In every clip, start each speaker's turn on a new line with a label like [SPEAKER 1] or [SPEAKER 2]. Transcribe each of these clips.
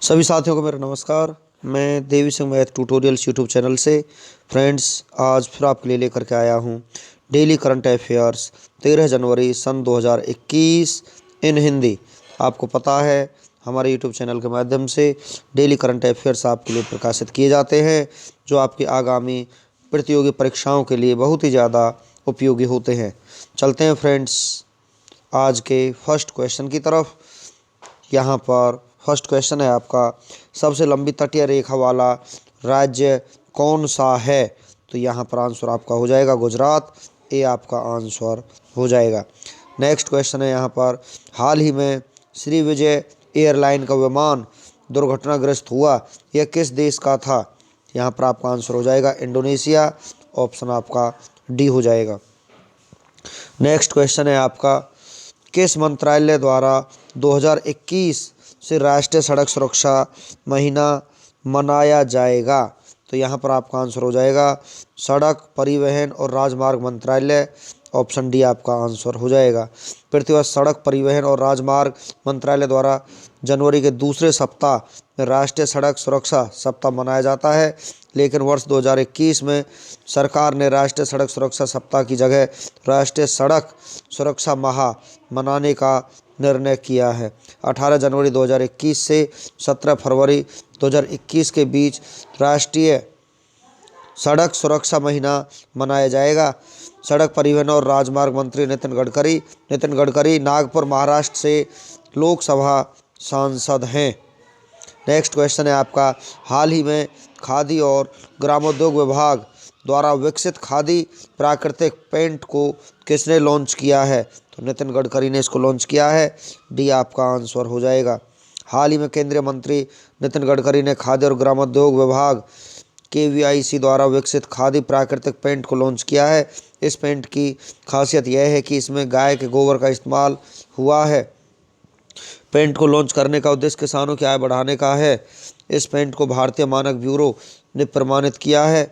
[SPEAKER 1] सभी साथियों को मेरा नमस्कार। मैं Devi Singh math tutorials YouTube channel से फ्रेंड्स आज फिर आपके लिए लेकर के आया हूँ डेली करंट अफेयर्स 13 जनवरी सन 2021 इन हिंदी। आपको पता है हमारे यूट्यूब चैनल के माध्यम से डेली करंट अफेयर्स आपके लिए प्रकाशित किए जाते हैं जो आपकी आगामी प्रतियोगी परीक्षाओं के लिए बहुत ही ज़्यादा उपयोगी होते हैं। चलते हैं फ्रेंड्स आज के फर्स्ट क्वेश्चन की तरफ। यहाँ पर फर्स्ट क्वेश्चन है आपका, सबसे लंबी तटीय रेखा वाला राज्य कौन सा है? तो यहाँ पर आंसर आपका हो जाएगा गुजरात। ये आपका आंसर हो जाएगा। नेक्स्ट क्वेश्चन है यहाँ पर, हाल ही में श्री विजय एयरलाइन का विमान दुर्घटनाग्रस्त हुआ, यह किस देश का था? यहाँ पर आपका आंसर हो जाएगा इंडोनेशिया। ऑप्शन आपका डी हो जाएगा। नेक्स्ट क्वेश्चन है आपका, किस मंत्रालय द्वारा 2021 से राष्ट्रीय सड़क सुरक्षा महीना मनाया जाएगा? तो यहाँ पर आपका आंसर हो जाएगा सड़क परिवहन और राजमार्ग मंत्रालय। ऑप्शन डी आपका आंसर हो जाएगा। प्रतिवर्ष सड़क परिवहन और राजमार्ग मंत्रालय द्वारा जनवरी के दूसरे सप्ताह में राष्ट्रीय सड़क सुरक्षा सप्ताह मनाया जाता है, लेकिन वर्ष 2021 में सरकार ने राष्ट्रीय सड़क सुरक्षा सप्ताह की जगह राष्ट्रीय सड़क सुरक्षा माह मनाने का निर्णय किया है। 18 जनवरी 2021 से 17 फरवरी 2021 के बीच राष्ट्रीय सड़क सुरक्षा महीना मनाया जाएगा। सड़क परिवहन और राजमार्ग मंत्री नितिन गडकरी नागपुर महाराष्ट्र से लोकसभा सांसद हैं। नेक्स्ट क्वेश्चन है आपका, हाल ही में खादी और ग्रामोद्योग विभाग द्वारा विकसित खादी प्राकृतिक पेंट को किसने लॉन्च किया है? तो नितिन गडकरी ने इसको लॉन्च किया है। डी आपका आंसर हो जाएगा। हाल ही में केंद्रीय मंत्री नितिन गडकरी ने खादी और ग्रामोद्योग विभाग KVIC द्वारा विकसित खादी प्राकृतिक पेंट को लॉन्च किया है। इस पेंट की खासियत यह है कि इसमें गाय के गोबर का इस्तेमाल हुआ है। पेंट को लॉन्च करने का उद्देश्य किसानों की आय बढ़ाने का है। इस पेंट को भारतीय मानक ब्यूरो ने प्रमाणित किया है।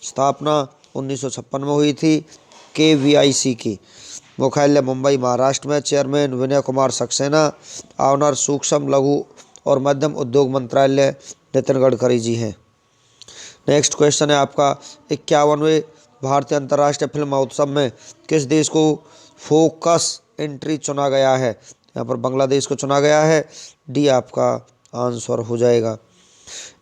[SPEAKER 1] स्थापना 1956 में हुई थी। KVIC की मुख्यालय मुंबई महाराष्ट्र में। चेयरमैन विनय कुमार सक्सेना। ऑनर सूक्ष्म लघु और मध्यम उद्योग मंत्रालय नितिन गडकरी जी हैं। नेक्स्ट क्वेश्चन है आपका, 51वें भारतीय अंतर्राष्ट्रीय फिल्म महोत्सव में किस देश को फोकस एंट्री चुना गया है? यहाँ पर बांग्लादेश को चुना गया है। डी आपका आंसर हो जाएगा।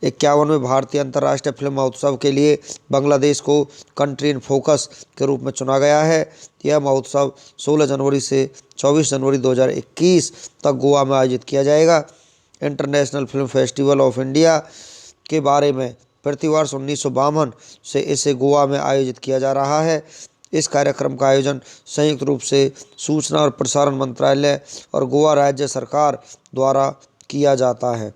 [SPEAKER 1] 51वें भारतीय अंतर्राष्ट्रीय फिल्म महोत्सव के लिए बांग्लादेश को कंट्री इन फोकस के रूप में चुना गया है। यह महोत्सव 16 जनवरी से 24 जनवरी 2021 तक गोवा में आयोजित किया जाएगा। International film festival of India के बारे में प्रतिवर्ष 1952 से इसे गोवा में आयोजित किया जा रहा है। इस कार्यक्रम का आयोजन संयुक्त रूप से सूचना और प्रसारण मंत्रालय और गोवा राज्य सरकार द्वारा किया जाता है।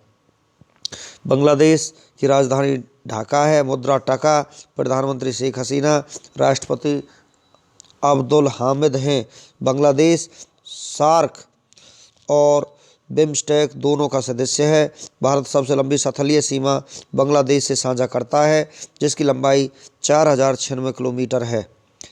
[SPEAKER 1] बांग्लादेश की राजधानी ढाका है। मुद्रा टका। प्रधानमंत्री शेख हसीना। राष्ट्रपति अब्दुल हामिद हैं। बांग्लादेश सार्क और बिम्स्टेक दोनों का सदस्य है। भारत सबसे लंबी स्थलीय सीमा बांग्लादेश से साझा करता है, जिसकी लंबाई 4096 किलोमीटर है।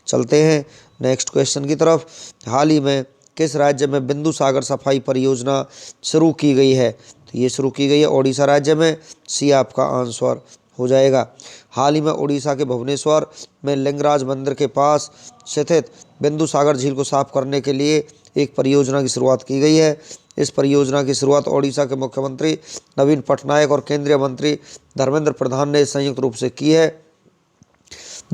[SPEAKER 1] चलते हैं नेक्स्ट क्वेश्चन की तरफ। हाल ही में किस राज्य में बिंदु सागर सफाई परियोजना शुरू की गई है? तो ये शुरू की गई है ओडिशा राज्य में। सी आपका आंसर हो जाएगा। हाल ही में ओडिशा के भुवनेश्वर में लिंगराज मंदिर के पास स्थित बिंदु सागर झील को साफ करने के लिए एक परियोजना की शुरुआत की गई है। इस परियोजना की शुरुआत ओडिशा के मुख्यमंत्री नवीन पटनायक और केंद्रीय मंत्री धर्मेंद्र प्रधान ने संयुक्त रूप से की है।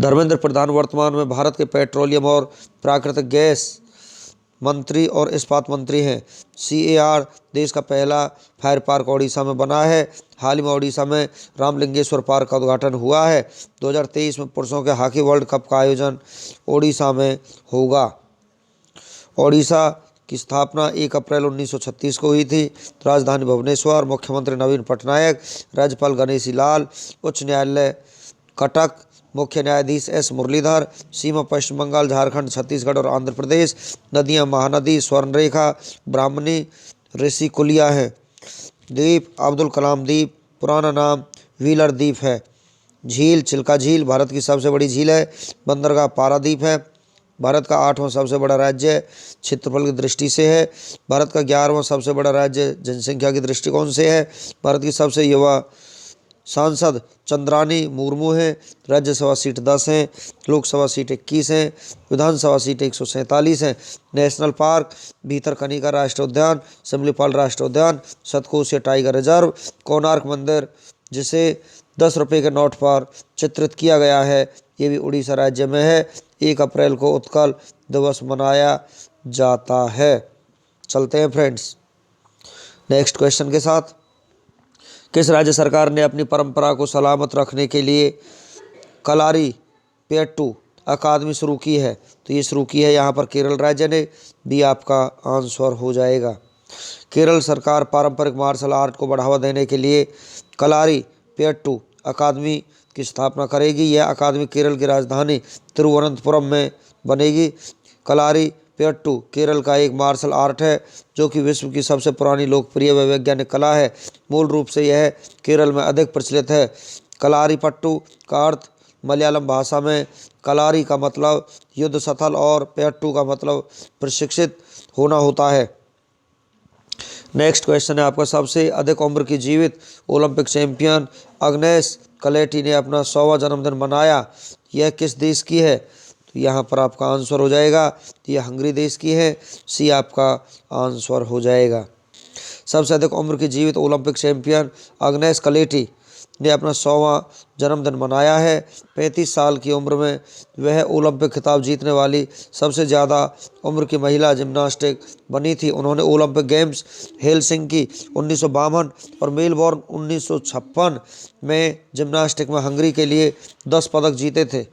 [SPEAKER 1] धर्मेंद्र प्रधान वर्तमान में भारत के पेट्रोलियम और प्राकृतिक गैस मंत्री और इस्पात मंत्री हैं। CAR देश का पहला फायर पार्क ओडिशा में बना है। हाल ही में ओडिशा में रामलिंगेश्वर पार्क का उद्घाटन हुआ है। 2023 में पुरुषों के हॉकी वर्ल्ड कप का आयोजन ओडिशा में होगा। ओडिशा की स्थापना 1 अप्रैल 1936 को हुई थी। राजधानी भुवनेश्वर। मुख्यमंत्री नवीन पटनायक। राज्यपाल गणेशी लाल। उच्च न्यायालय कटक। मुख्य न्यायाधीश S मुरलीधर। सीमा पश्चिम बंगाल, झारखंड, छत्तीसगढ़ और आंध्र प्रदेश। नदियां महानदी, स्वर्णरेखा, ब्राह्मणी, ऋषिकुलिया है। द्वीप अब्दुल कलाम द्वीप, पुराना नाम व्हीलर द्वीप है। झील चिल्का झील भारत की सबसे बड़ी झील है। बंदरगाह पारादीप है। भारत का 8वां सबसे बड़ा राज्य क्षेत्रफल की दृष्टि से है। भारत का 11वां सबसे बड़ा राज्य जनसंख्या की दृष्टिकोण से है। भारत की सबसे युवा सांसद चंद्रानी मुर्मू हैं। राज्यसभा सीट 10 हैं। लोकसभा सीट 21 हैं। विधानसभा सीट 147 हैं। नेशनल पार्क भीतरकनिका राष्ट्रीय उद्यान, सिमलीपाल राष्ट्रीय उद्यान, सतकोशिया टाइगर रिजर्व, कोणार्क मंदिर जिसे 10 रुपये के नोट पर चित्रित किया गया है, ये भी उड़ीसा राज्य में है। 1 अप्रैल को उत्कल दिवस मनाया जाता है। चलते हैं फ्रेंड्स नेक्स्ट क्वेश्चन के साथ। किस राज्य सरकार ने अपनी परंपरा को सलामत रखने के लिए कलारीपयट्टू अकादमी शुरू की है? तो ये शुरू की है यहाँ पर केरल राज्य ने। भी आपका आंसर हो जाएगा। केरल सरकार पारंपरिक मार्शल आर्ट को बढ़ावा देने के लिए कलारीपयट्टू अकादमी की स्थापना करेगी। यह अकादमी केरल की राजधानी तिरुवनंतपुरम में बनेगी। कलारीपयट्टू केरल का एक मार्शल आर्ट है जो कि विश्व की सबसे पुरानी लोकप्रिय व वैज्ञानिक कला है। मूल रूप से यह केरल में अधिक प्रचलित है। कलारीपयट्टू का अर्थ मलयालम भाषा में कलारी का मतलब युद्ध स्थल और पयट्टू का मतलब प्रशिक्षित होना होता है। नेक्स्ट क्वेश्चन है आपका। सबसे अधिक उम्र की जीवित ओलंपिक चैंपियन अग्नेस कलेटी ने अपना 100वां जन्मदिन मनाया। यह किस देश की है? तो यहाँ पर आपका आंसर हो जाएगा, यह हंगरी देश की है। सी आपका आंसर हो जाएगा। सबसे अधिक उम्र की जीवित ओलंपिक चैंपियन अग्नेस कलेटी ने अपना 100वां जन्मदिन मनाया है। 35 साल की उम्र में वह ओलंपिक खिताब जीतने वाली सबसे ज़्यादा उम्र की महिला जिम्नास्टिक बनी थी। उन्होंने ओलंपिक गेम्स हेलसिंकी 1952 और मेलबोर्न 1956 में जिम्नास्टिक में हंगरी के लिए 10 पदक जीते थे।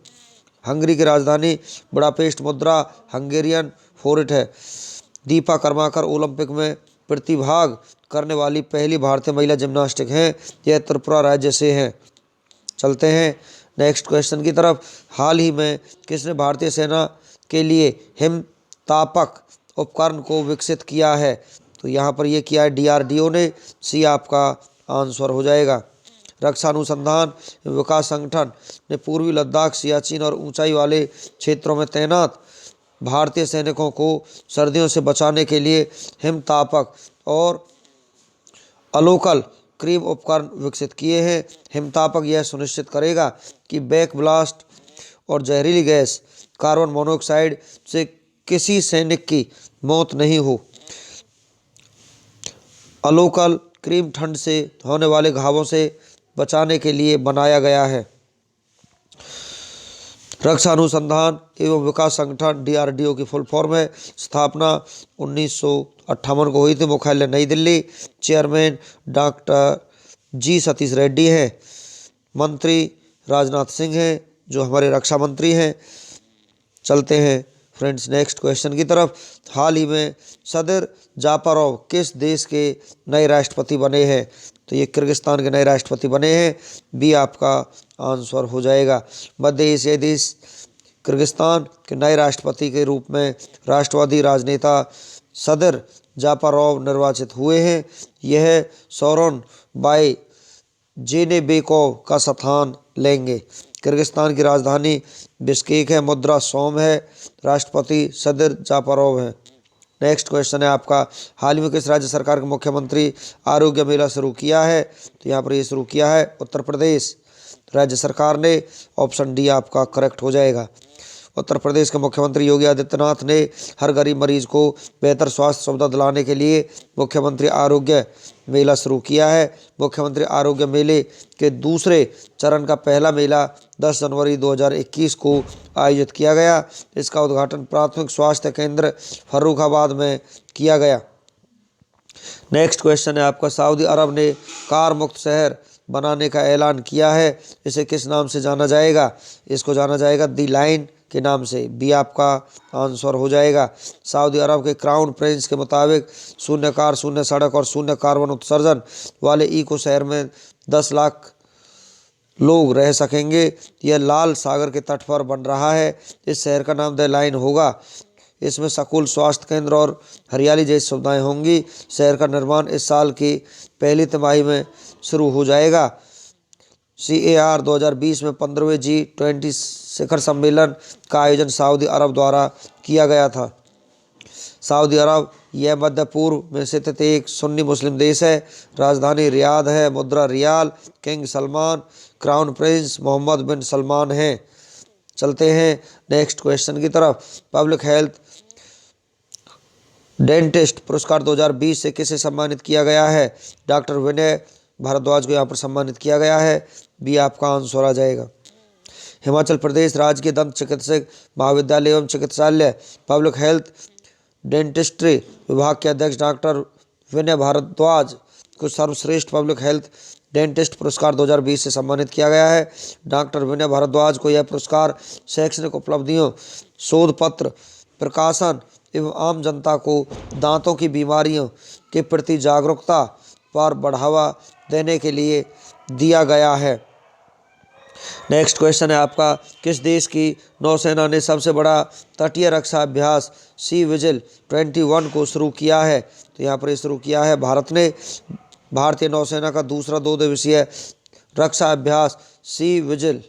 [SPEAKER 1] हंगरी की राजधानी बुडापेस्ट मुद्रा हंगेरियन फोर्ट है। दीपा कर्माकर ओलंपिक में प्रतिभाग करने वाली पहली भारतीय महिला जिम्नास्टिक हैं। यह त्रिपुरा राज्य से हैं। चलते हैं नेक्स्ट क्वेश्चन की तरफ। हाल ही में किसने भारतीय सेना के लिए हिमतापक उपकरण को विकसित किया है? तो यहाँ पर यह किया है DRDO ने। सी आपका आंसर हो जाएगा। रक्षा अनुसंधान एवं विकास संगठन ने पूर्वी लद्दाख, सियाचिन और ऊंचाई वाले क्षेत्रों में तैनात भारतीय सैनिकों को सर्दियों से बचाने के लिए हिमतापक और अलोकल क्रीम उपकरण विकसित किए हैं। हिमतापक यह सुनिश्चित करेगा कि बैक ब्लास्ट और जहरीली गैस कार्बन मोनोऑक्साइड से किसी सैनिक की मौत नहीं हो। अलोकल क्रीम ठंड से होने वाले घावों से बचाने के लिए बनाया गया है। रक्षा अनुसंधान एवं विकास संगठन DRDO की फुल फॉर्म है। स्थापना 1958 को हुई थी। मुख्यालय नई Delhi. Chairman doctor G Satish Reddy हैं। मंत्री राजनाथ सिंह हैं जो हमारे रक्षा मंत्री हैं। चलते हैं फ्रेंड्स नेक्स्ट क्वेश्चन की तरफ। हाल ही में सदर जापारोव किस देश के नए राष्ट्रपति बने हैं? तो ये किर्गिस्तान के नए राष्ट्रपति बने हैं। भी आपका आंसर हो जाएगा। मध्य एशियाई देश किर्गिस्तान के नए राष्ट्रपति के रूप में राष्ट्रवादी राजनेता सदर जापारोव निर्वाचित हुए हैं। यह सोरोनबाई जेनेबेकोव का स्थान लेंगे। किर्गिस्तान की राजधानी बिश्केक है। मुद्रा सोम है। राष्ट्रपति सदर जापारोव है। नेक्स्ट क्वेश्चन है आपका। हाल ही में किस राज्य सरकार के मुख्यमंत्री आरोग्य मेला शुरू किया है? तो यहाँ पर ये शुरू किया है उत्तर प्रदेश राज्य सरकार ने। ऑप्शन डी आपका करेक्ट हो जाएगा। उत्तर प्रदेश के मुख्यमंत्री योगी आदित्यनाथ ने हर गरीब मरीज को बेहतर स्वास्थ्य सुविधा दिलाने के लिए मुख्यमंत्री आरोग्य मेला शुरू किया है। मुख्यमंत्री आरोग्य मेले के दूसरे चरण का पहला मेला 10 जनवरी 2021 को आयोजित किया गया। इसका उद्घाटन प्राथमिक स्वास्थ्य केंद्र फर्रुखाबाद में किया गया। नेक्स्ट क्वेश्चन है आपका। सऊदी अरब ने कार मुक्त शहर बनाने का ऐलान किया है। इसे किस नाम से जाना जाएगा? इसको जाना जाएगा दी लाइन के नाम से। बी आपका आंसर हो जाएगा। सऊदी अरब के क्राउन प्रिंस के मुताबिक शून्य कार, शून्य सड़क और शून्य कार्बन उत्सर्जन वाले इको शहर में 10 लाख लोग रह सकेंगे। यह लाल सागर के तट पर बन रहा है। इस शहर का नाम द लाइन होगा। इसमें स्कूल, स्वास्थ्य केंद्र और हरियाली जैसी सुविधाएं होंगी। शहर का निर्माण इस साल की पहली तिमाही में शुरू हो जाएगा। CAR 2020 में 15वें G20 शिखर सम्मेलन का आयोजन सऊदी अरब द्वारा किया गया था। सऊदी अरब यह मध्य पूर्व में स्थित एक सुन्नी मुस्लिम देश है। राजधानी रियाद है। मुद्रा riyal. King Salman crown prince Mohammed bin Salman हैं। चलते हैं नेक्स्ट क्वेश्चन की तरफ। पब्लिक हेल्थ डेंटिस्ट पुरस्कार 2020 से किसे सम्मानित किया गया है? डॉक्टर विनय भारद्वाज को यहाँ पर सम्मानित किया गया है। बी आपका आंसर आ जाएगा। हिमाचल प्रदेश राज्य के दंत चिकित्सक महाविद्यालय एवं चिकित्सालय पब्लिक हेल्थ डेंटिस्ट्री विभाग के अध्यक्ष डॉक्टर विनय भारद्वाज को सर्वश्रेष्ठ पब्लिक हेल्थ डेंटिस्ट पुरस्कार 2020 से सम्मानित किया गया है। डॉक्टर विनय भारद्वाज को यह पुरस्कार शैक्षणिक उपलब्धियों, शोध पत्र प्रकाशन एवं आम जनता को दांतों की बीमारियों के प्रति जागरूकता पर बढ़ावा देने के लिए दिया गया है। नेक्स्ट क्वेश्चन है आपका, किस देश की नौसेना ने सबसे बड़ा तटीय रक्षा अभ्यास सी विजिल 21 को शुरू किया है? तो यहाँ पर शुरू किया है भारत ने। भारतीय नौसेना का दूसरा 2 दिवसीय रक्षा अभ्यास सी विजिल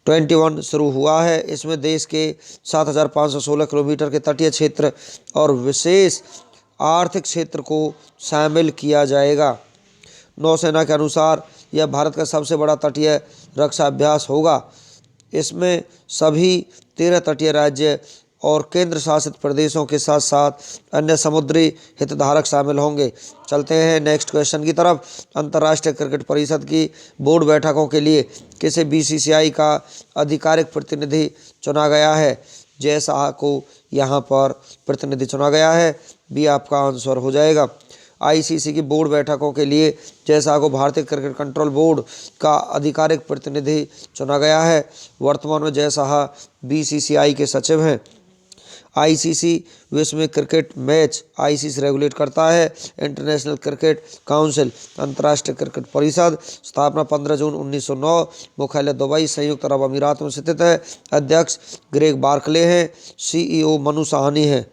[SPEAKER 1] 21 शुरू हुआ है। इसमें देश के 7,516 किलोमीटर के तटीय क्षेत्र और विशेष आर्थिक क्षेत्र को शामिल किया जाएगा। नौसेना के अनुसार यह भारत का सबसे बड़ा तटीय रक्षा अभ्यास होगा। इसमें सभी 13 तटीय राज्य और केंद्र शासित प्रदेशों के साथ साथ अन्य समुद्री हितधारक शामिल होंगे। चलते हैं नेक्स्ट क्वेश्चन की तरफ। अंतर्राष्ट्रीय क्रिकेट परिषद की बोर्ड बैठकों के लिए किसे बीसीसीआई का आधिकारिक प्रतिनिधि चुना गया है? जय शाह को यहाँ पर प्रतिनिधि चुना गया है। बी आपका आंसर हो जाएगा। आईसीसी की बोर्ड बैठकों के लिए जय शाह को भारतीय क्रिकेट कंट्रोल बोर्ड का आधिकारिक प्रतिनिधि चुना गया है। वर्तमान में जय शाह बीसीसीआई के सचिव हैं। आईसीसी विश्व में क्रिकेट मैच आईसीसी रेगुलेट करता है। इंटरनेशनल क्रिकेट काउंसिल अंतर्राष्ट्रीय क्रिकेट परिषद स्थापना 15 जून 1909। मुख्यालय दुबई संयुक्त अरब अमीरात में स्थित है। अध्यक्ष ग्रेग बार्कले हैं। सीईओ मनु साहनी है।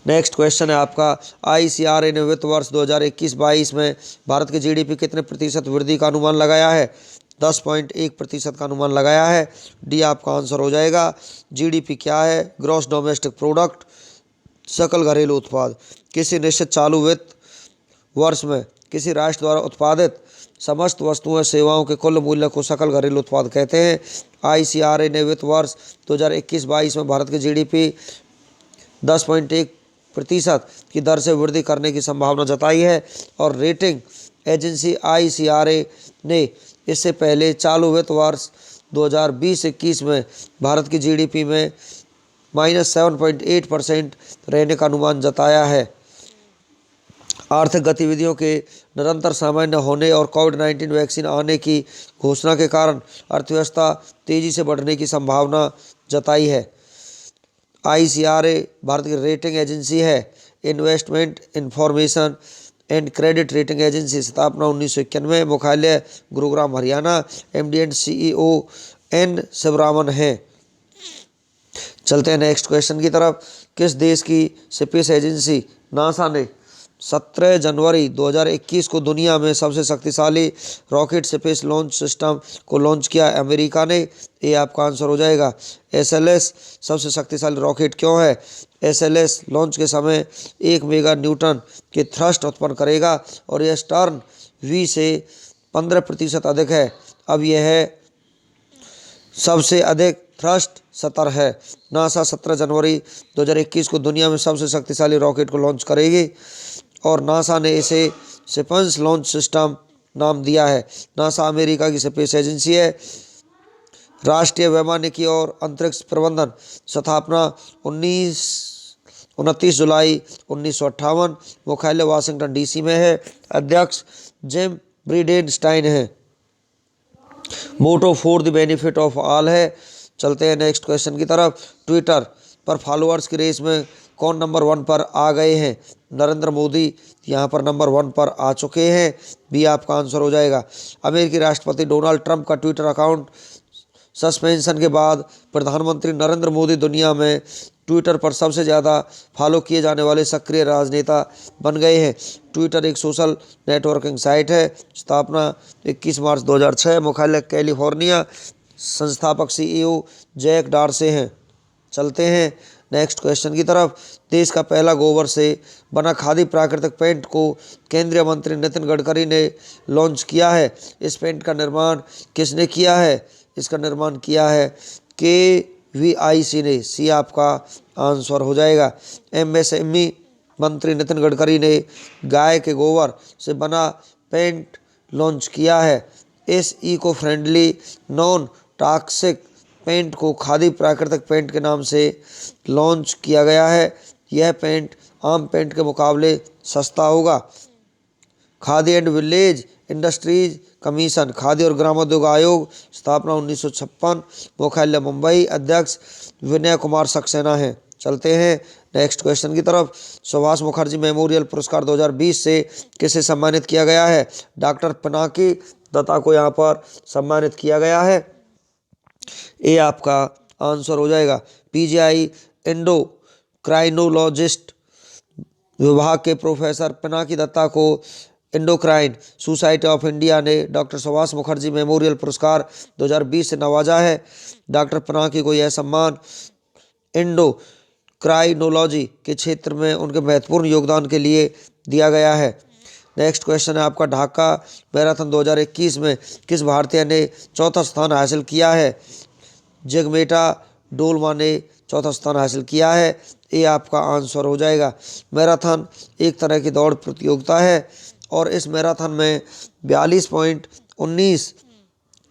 [SPEAKER 1] नेक्स्ट क्वेश्चन है आपका, आईसीआरए ने वित्त वर्ष 2021-22 में भारत के जीडीपी कितने प्रतिशत वृद्धि का अनुमान लगाया है? 10.1% का अनुमान लगाया है। डी आपका आंसर हो जाएगा। जीडीपी क्या है? ग्रॉस डोमेस्टिक प्रोडक्ट, सकल घरेलू उत्पाद। किसी निश्चित चालू वित्त वर्ष में किसी राष्ट्र द्वारा उत्पादित समस्त वस्तुओं सेवाओं के कुल मूल्य को सकल घरेलू उत्पाद कहते हैं। आईसीआरए ने वित्त वर्ष 2021-22 में भारत के जीडीपी 10.1% की दर से वृद्धि करने की संभावना जताई है और रेटिंग एजेंसी आईसीआरए ने इससे पहले चालू वित्त वर्ष 2020-21 में भारत की जीडीपी में -7.8% रहने का अनुमान जताया है। आर्थिक गतिविधियों के निरंतर सामान्य होने और कोविड-19 वैक्सीन आने की घोषणा के कारण अर्थव्यवस्था तेजी से बढ़ने की संभावना जताई है। आईसीआरए भारत की रेटिंग एजेंसी है। Investment information and credit rating agency स्थापना 1991। मुख्यालय Gurugram Haryana. MD and CEO N Sivaraman है। चलते हैं नेक्स्ट क्वेश्चन की तरफ। किस देश की स्पेस एजेंसी नासा ने 17 जनवरी 2021 को दुनिया में सबसे शक्तिशाली रॉकेट स्पेस लॉन्च सिस्टम को लॉन्च किया? अमेरिका ने। ये आपका आंसर हो जाएगा। एसएलएस सबसे शक्तिशाली रॉकेट क्यों है? एसएलएस लॉन्च के समय 1 मेगा न्यूटन के थ्रस्ट उत्पन्न करेगा और यह स्टर्न वी से 15% अधिक है। अब यह सबसे अधिक थ्रस्ट सतर है। नासा 17 जनवरी 2021 को दुनिया में सबसे शक्तिशाली रॉकेट को लॉन्च करेगी और नासा ने इसे स्पेस लॉन्च सिस्टम नाम दिया है। नासा अमेरिका की स्पेस एजेंसी है। राष्ट्रीय वैमानिकी और अंतरिक्ष प्रबंधन स्थापना 29 जुलाई 1958। मुख्यालय वाशिंगटन डीसी में है। अध्यक्ष जिम ब्रिडेनस्टाइन है। Motto for the benefit of all है। चलते हैं नेक्स्ट क्वेश्चन की तरफ। ट्विटर पर फॉलोअर्स की रेस में कौन नंबर 1 पर आ गए हैं? नरेंद्र मोदी यहाँ पर नंबर 1 पर आ चुके हैं। बी आपका आंसर हो जाएगा। अमेरिकी राष्ट्रपति डोनाल्ड ट्रंप का ट्विटर अकाउंट सस्पेंशन के बाद प्रधानमंत्री नरेंद्र मोदी दुनिया में ट्विटर पर सबसे ज़्यादा फॉलो किए जाने वाले सक्रिय राजनेता बन गए हैं। ट्विटर एक सोशल नेटवर्किंग साइट है। स्थापना 21 मार्च 2006। मुख्यालय कैलिफोर्निया। संस्थापक CEO जैक डॉर्से हैं। चलते हैं नेक्स्ट क्वेश्चन की तरफ। देश का पहला गोबर से बना खादी प्राकृतिक पेंट को केंद्रीय मंत्री नितिन गडकरी ने लॉन्च किया है। इस पेंट का निर्माण किसने किया है? इसका निर्माण किया है KVIC ने। सी आपका आंसर हो जाएगा। MSME मंत्री नितिन गडकरी ने गाय के गोबर से बना पेंट लॉन्च किया है। इस eco friendly non toxic paint को खादी प्राकृतिक पेंट के नाम से लॉन्च किया गया है। यह पेंट आम पेंट के मुकाबले सस्ता होगा। Khadi and village industries commission, khadi और ग्रामोद्योग आयोग, स्थापना 1956, मुख्यालय मुंबई, अध्यक्ष विनय कुमार सक्सेना हैं। चलते हैं नेक्स्ट क्वेश्चन की तरफ। सुभाष मुखर्जी मेमोरियल पुरस्कार 2020 से किसे सम्मानित किया गया है? डॉक्टर पिनाकी दत्ता को यहाँ पर सम्मानित किया गया है। ये आपका आंसर हो जाएगा। PGI एंडोक्राइनोलॉजिस्ट विभाग के प्रोफेसर पिनाकी दत्ता को एंडोक्राइन सोसाइटी ऑफ इंडिया ने डॉक्टर सुभाष मुखर्जी मेमोरियल पुरस्कार 2020 से नवाजा है। डॉक्टर पिनाकी को यह सम्मान एंडोक्राइनोलॉजी के क्षेत्र में उनके महत्वपूर्ण योगदान के लिए दिया गया है। नेक्स्ट क्वेश्चन है आपका। ढाका मैराथन 2021 में किस भारतीय ने चौथा स्थान हासिल किया है? जगमेटा डोलमा ने चौथा स्थान हासिल किया है। ये आपका आंसर हो जाएगा। मैराथन एक तरह की दौड़ प्रतियोगिता है और इस मैराथन में 42.19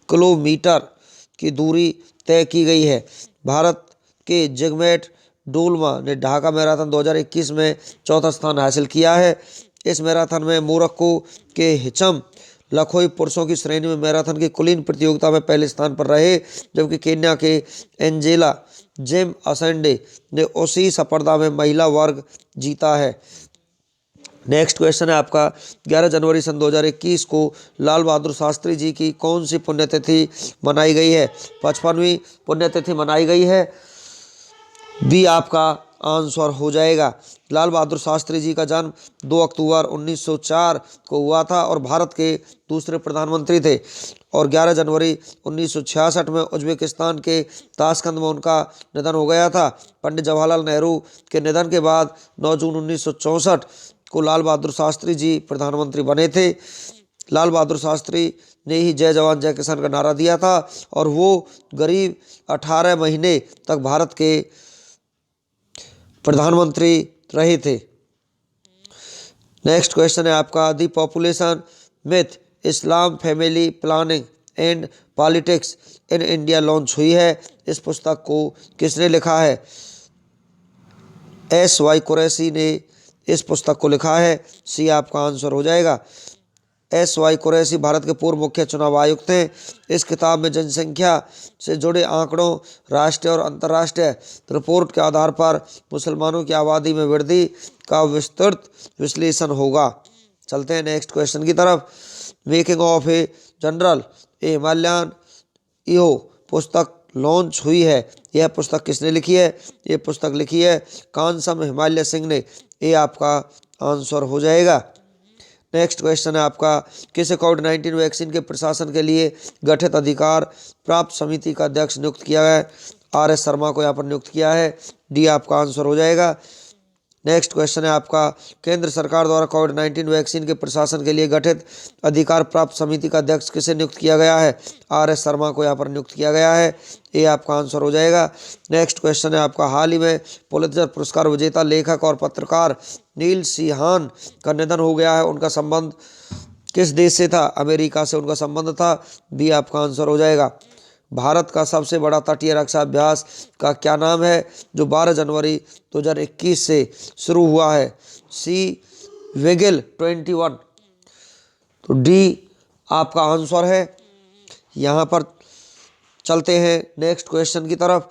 [SPEAKER 1] किलोमीटर की दूरी तय की गई है। भारत के जगमेट डोलमा ने ढाका मैराथन 2021 में चौथा स्थान हासिल किया है। इस मैराथन में मोरक्को के हिचम लखोई पुरुषों की श्रेणी में मैराथन की कुलीन प्रतियोगिता में पहले स्थान पर रहे, जबकि केन्या के एंजेला जेम असेंडे ने उसी स्पर्धा में महिला वर्ग जीता है। नेक्स्ट क्वेश्चन है आपका। 11 जनवरी सन 2021 को लाल बहादुर शास्त्री जी की कौन सी पुण्यतिथि मनाई गई है? 55वीं पुण्यतिथि मनाई गई है। बी आपका आंसर हो जाएगा। लाल बहादुर शास्त्री जी का जन्म 2 अक्टूबर 1904 को हुआ था और भारत के दूसरे प्रधानमंत्री थे। और 11 जनवरी 1966 में उज्बेकिस्तान के ताशकंद में उनका निधन हो गया था। पंडित जवाहरलाल नेहरू के निधन के बाद 9 जून 1964 को लाल बहादुर शास्त्री जी प्रधानमंत्री बने थे। लाल बहादुर शास्त्री ने ही जय जवान जय किसान का नारा दिया था और वो करीब 18 महीने तक भारत के प्रधानमंत्री रहे थे। नेक्स्ट क्वेश्चन है आपका। The population myth Islam family planning and politics in India launch हुई है। इस पुस्तक को किसने लिखा है? SY कुरैशी ने इस पुस्तक को लिखा है। सी आपका आंसर हो जाएगा। SY कुरैशी भारत के पूर्व मुख्य चुनाव आयुक्त हैं। इस किताब में जनसंख्या से जुड़े आंकड़ों, राष्ट्रीय और अंतर्राष्ट्रीय रिपोर्ट के आधार पर मुसलमानों की आबादी में वृद्धि का विस्तृत विश्लेषण होगा। चलते हैं नेक्स्ट क्वेश्चन की तरफ। Making of a general A Himalayan इहो पुस्तक लॉन्च हुई है। यह पुस्तक किसने लिखी है? ये पुस्तक लिखी है कांसम हिमालय सिंह ने। ये आपका आंसर हो जाएगा। नेक्स्ट क्वेश्चन है आपका। किसे कोविड-19 वैक्सीन के प्रशासन के लिए गठित अधिकार प्राप्त समिति का अध्यक्ष नियुक्त किया है? RS शर्मा को यहाँ पर नियुक्त किया है। डी आपका आंसर हो जाएगा। नेक्स्ट क्वेश्चन है आपका। केंद्र सरकार द्वारा कोविड-19 वैक्सीन के प्रशासन के लिए गठित अधिकार प्राप्त समिति का अध्यक्ष किसे नियुक्त किया गया है? RS शर्मा को यहाँ पर नियुक्त किया गया है। ये आपका आंसर हो जाएगा। नेक्स्ट क्वेश्चन है आपका। हाल ही में पुलित्जर पुरस्कार विजेता लेखक और पत्रकार नील सी हान का निधन हो गया है। उनका संबंध किस देश से था? अमेरिका से उनका संबंध था। बी आपका आंसर हो जाएगा। भारत का सबसे बड़ा तटीय रक्षा अभ्यास का क्या नाम है, जो 12 जनवरी 2021 से शुरू हुआ है? सी वेगेल 21। तो डी आपका आंसर है। यहाँ पर चलते हैं नेक्स्ट क्वेश्चन की तरफ।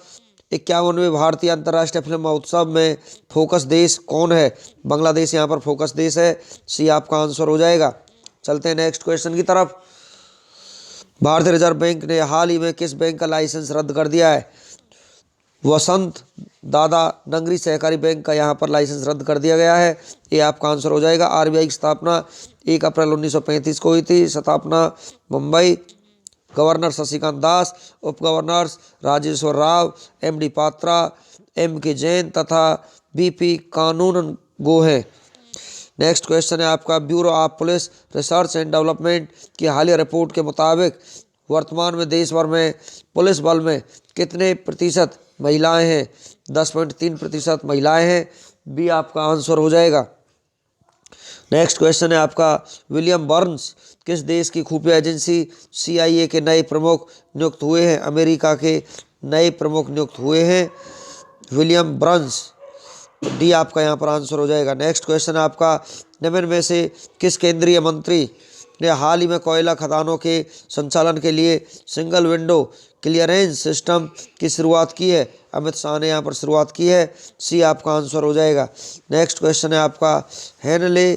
[SPEAKER 1] 51वें भारतीय अंतर्राष्ट्रीय फिल्म महोत्सव में फोकस देश कौन है? बांग्लादेश यहाँ पर फोकस देश है। सी आपका आंसर हो जाएगा। चलते हैं नेक्स्ट क्वेश्चन की तरफ। भारतीय रिजर्व बैंक ने हाल ही में किस बैंक का लाइसेंस रद्द कर दिया है? वसंत दादा नगरी सहकारी बैंक का यहाँ पर लाइसेंस रद्द कर दिया गया है। ये आपका आंसर हो जाएगा। RBI की स्थापना 1 अप्रैल 1935 को हुई थी। स्थापना मुंबई, गवर्नर शशिकांत दास, उप governors Rajeshwar Rao, MD Patra, MK Jain तथा BP कानूनन गो है। नेक्स्ट क्वेश्चन है आपका, bureau of police research and development की हालिया रिपोर्ट के मुताबिक वर्तमान में देश भर में पुलिस बल में कितने प्रतिशत महिलाएं हैं? 10.3% महिलाएं हैं। बी आपका आंसर हो जाएगा। नेक्स्ट क्वेश्चन है आपका, विलियम बर्न्स किस देश की खुफिया एजेंसी CIA के नए प्रमुख नियुक्त हुए हैं? अमेरिका के नए प्रमुख नियुक्त हुए हैं विलियम बर्न्स। डी आपका यहाँ पर आंसर हो जाएगा। नेक्स्ट क्वेश्चन है आपका, निम्न में से किस केंद्रीय मंत्री ने हाल ही में कोयला खदानों के संचालन के लिए सिंगल विंडो क्लियरेंस सिस्टम की शुरुआत की है? अमित शाह ने यहाँ पर शुरुआत की है। सी आपका आंसर हो जाएगा। नेक्स्ट क्वेश्चन है आपका, हेनले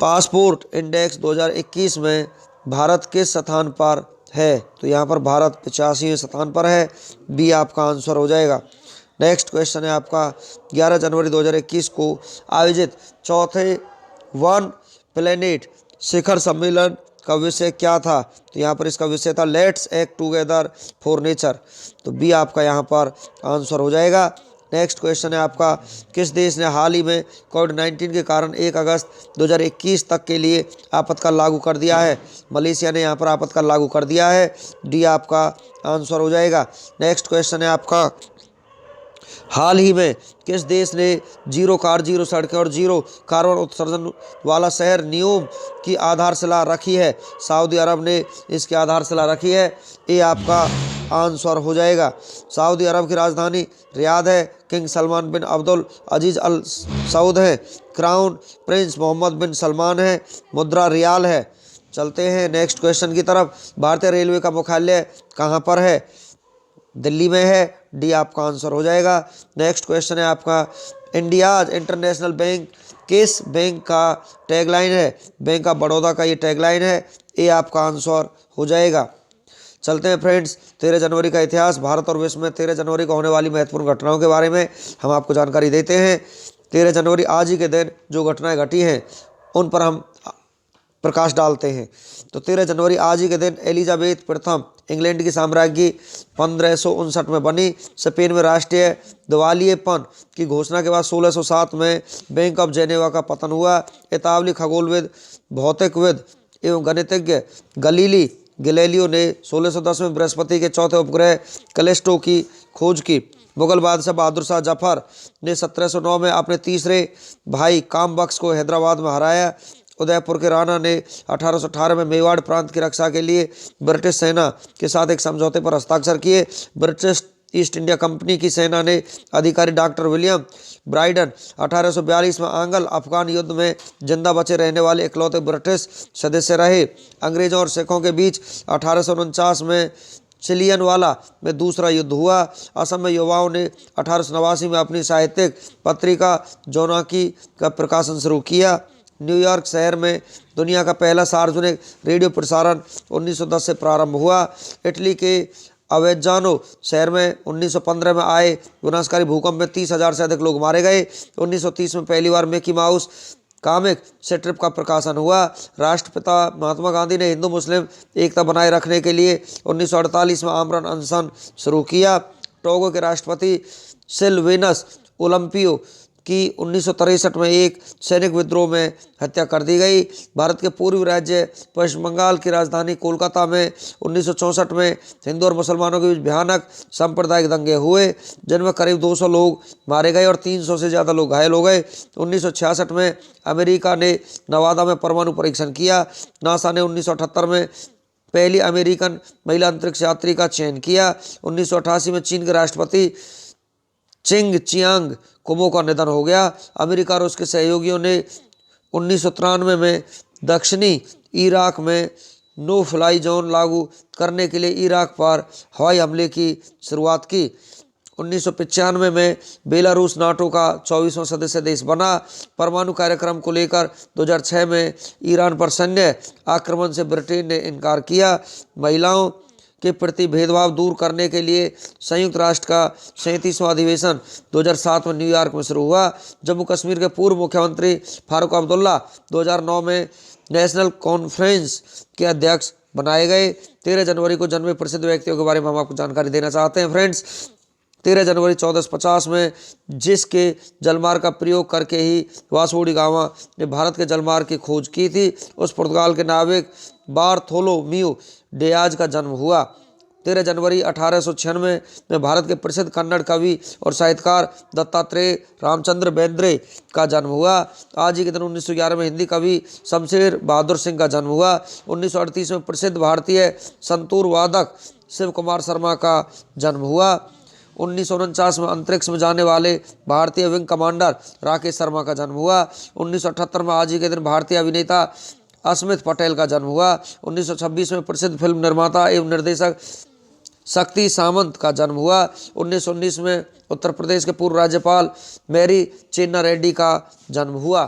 [SPEAKER 1] पासपोर्ट इंडेक्स 2021 में भारत किस स्थान पर है? तो यहाँ पर भारत 85वें स्थान पर है। बी आपका आंसर हो जाएगा। नेक्स्ट क्वेश्चन है आपका, 11 जनवरी 2021 को आयोजित चौथे वन प्लेनेट शिखर सम्मेलन का विषय क्या था? तो यहाँ पर इसका विषय था let's act together for nature. तो बी आपका यहाँ पर आंसर हो जाएगा। नेक्स्ट क्वेश्चन है आपका, किस देश ने हाल ही में कोविड-19 के कारण 1 अगस्त 2021 तक के लिए आपातकाल लागू कर दिया है? मलेशिया ने यहाँ पर आपातकाल लागू कर दिया है। डी आपका आंसर हो जाएगा। नेक्स्ट क्वेश्चन है आपका, हाल ही में किस देश ने जीरो कार, जीरो सड़कें और जीरो कार्बन उत्सर्जन वाला शहर न्यूम की आधारशिला रखी है? सऊदी अरब ने इसकी आधारशिला रखी है। ये आपका आंसर हो जाएगा। सऊदी अरब की राजधानी रियाद है। किंग सलमान बिन अब्दुल अजीज़ अल सऊद है। Crown prince Mohammed bin Salman है। मुद्रा रियाल है। चलते हैं नेक्स्ट क्वेश्चन की तरफ। भारतीय रेलवे का मुख्यालय कहाँ पर है? दिल्ली में है। डी आपका आंसर हो जाएगा। नेक्स्ट क्वेश्चन है आपका, इंडियाज इंटरनेशनल बैंक किस बैंक का टैगलाइन है? बैंक ऑफ बड़ौदा का ये टैगलाइन है। ए आपका आंसर हो जाएगा। चलते हैं फ्रेंड्स, 13 जनवरी का इतिहास। भारत और विश्व में 13 जनवरी को होने वाली महत्वपूर्ण घटनाओं के बारे में हम आपको जानकारी देते हैं। 13 जनवरी आज ही के दिन जो घटनाएं घटी हैं उन पर हम प्रकाश डालते हैं। तो 13 जनवरी आज ही के दिन एलिजाबेथ प्रथम इंग्लैंड की साम्राज्ञी 1559 में बनी। स्पेन में राष्ट्रीय दिवालियेपन की घोषणा के बाद 1607 में बैंक ऑफ जेनेवा का पतन हुआ। इतालवी खगोलविद, भौतिकविद एवं गणितज्ञ गैलीलियो ने 1610 में बृहस्पति के चौथे उपग्रह कैलिस्टो की खोज की। मुगल बादशाह बहादुर शाह जफर ने 1709 में अपने तीसरे भाई कामबख्श को हैदराबाद में हराया। उदयपुर के राणा ने 1818 में मेवाड़ प्रांत की रक्षा के लिए ब्रिटिश सेना के साथ एक समझौते पर हस्ताक्षर किए। ब्रिटिश ईस्ट इंडिया कंपनी की सेना ने अधिकारी डॉक्टर विलियम ब्राइडन 1842 में आंग्ल अफगान युद्ध में जिंदा बचे रहने वाले इकलौते ब्रिटिश सदस्य रहे। अंग्रेजों और सिखों के बीच 1849 में चिलियनवाला में दूसरा युद्ध हुआ। असम में युवाओं ने 1889 में अपनी साहित्यिक पत्रिका जोनाकी का प्रकाशन शुरू किया। न्यूयॉर्क शहर में दुनिया का पहला सार्वजनिक रेडियो प्रसारण 1910 से प्रारंभ हुआ। इटली के अवेजानो शहर में 1915 में आए विनाशकारी भूकंप में 30,000 से अधिक लोग मारे गए। 1930 में पहली बार मिकी माउस कॉमिक स्ट्रिप का प्रकाशन हुआ। राष्ट्रपिता महात्मा गांधी ने हिंदू मुस्लिम एकता बनाए रखने के लिए 1948 में आमरण अनशन शुरू किया। टोगो के राष्ट्रपति सिल्वेनस ओलंपियो की 1963 में एक सैनिक विद्रोह में हत्या कर दी गई। भारत के पूर्वी राज्य पश्चिम बंगाल की राजधानी कोलकाता में 1964 में हिंदू और मुसलमानों के बीच भयानक सांप्रदायिक दंगे हुए, जिनमें करीब 200 लोग मारे गए और 300 से ज़्यादा लोग घायल हो गए। 1966 में अमेरिका ने नवादा में परमाणु परीक्षण किया। नासा ने 1978 में पहली अमेरिकन महिला अंतरिक्ष यात्री का चयन किया। 1988 में चीन के राष्ट्रपति चिंग चियांग कुमो का निधन हो गया। अमेरिका और उसके सहयोगियों ने 1993 में दक्षिणी इराक में नो फ्लाई जोन लागू करने के लिए इराक पर हवाई हमले की शुरुआत की। 1995 में बेलारूस नाटो का 24वां सदस्य देश बना। परमाणु कार्यक्रम को लेकर 2006 में ईरान पर सैन्य आक्रमण से ब्रिटेन ने इनकार किया। महिलाओं के प्रति भेदभाव दूर करने के लिए संयुक्त राष्ट्र का 37वां अधिवेशन 2007 में न्यूयॉर्क में शुरू हुआ। जम्मू कश्मीर के पूर्व मुख्यमंत्री फारूक अब्दुल्ला 2009 में नेशनल कॉन्फ्रेंस के अध्यक्ष बनाए गए। 13 जनवरी को जन्मे प्रसिद्ध व्यक्तियों के बारे में हम आपको जानकारी देना चाहते हैं फ्रेंड्स। 13 जनवरी 1450 में जिसके जलमार्ग का प्रयोग करके ही वास्को डी गामा ने भारत के जलमार्ग की खोज की थी, उस पुर्तगाल के नाविक बार्थोलोम्यू डियाज का जन्म हुआ। 13 जनवरी 1896 में भारत के प्रसिद्ध कन्नड़ कवि और साहित्यकार दत्तात्रेय रामचंद्र बेंद्रे का जन्म हुआ। आज ही के दिन 1911 में हिंदी कवि शमशेर बहादुर सिंह का जन्म हुआ। 1938 में प्रसिद्ध भारतीय संतूर वादक शिव कुमार शर्मा का जन्म हुआ। 1949 में अंतरिक्ष में जाने वाले भारतीय विंग कमांडर राकेश शर्मा का जन्म हुआ। 1978 में आज ही के दिन भारतीय अभिनेता अस्मित पटेल का जन्म हुआ। 1926 में प्रसिद्ध फिल्म निर्माता एवं निर्देशक शक्ति सामंत का जन्म हुआ। 1919 में उत्तर प्रदेश के पूर्व राज्यपाल मैरी चेन्ना रेड्डी का जन्म हुआ।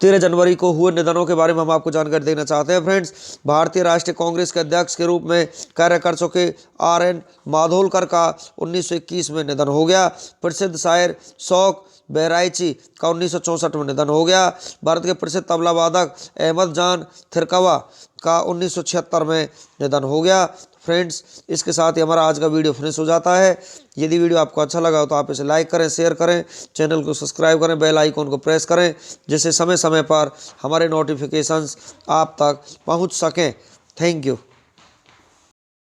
[SPEAKER 1] 13 जनवरी को हुए निधनों के बारे में हम आपको जानकारी देना चाहते हैं फ्रेंड्स। भारतीय राष्ट्रीय कांग्रेस के अध्यक्ष के रूप में कार्य कर चुके RN माधोलकर का 1921 में निधन हो गया। प्रसिद्ध शायर शौक बहराइची का 1964 में निधन हो गया। भारत के प्रसिद्ध तबला वादक अहमद जान थिरकवा का 1976 में निधन हो गया। फ्रेंड्स, इसके साथ ही हमारा आज का वीडियो फिनिश हो जाता है। यदि वीडियो आपको अच्छा लगा हो तो आप इसे लाइक करें, शेयर करें, चैनल को सब्सक्राइब करें, बेल आइकॉन को प्रेस करें, जिससे समय समय पर हमारे नोटिफिकेशंस आप तक पहुंच सकें। Thank you.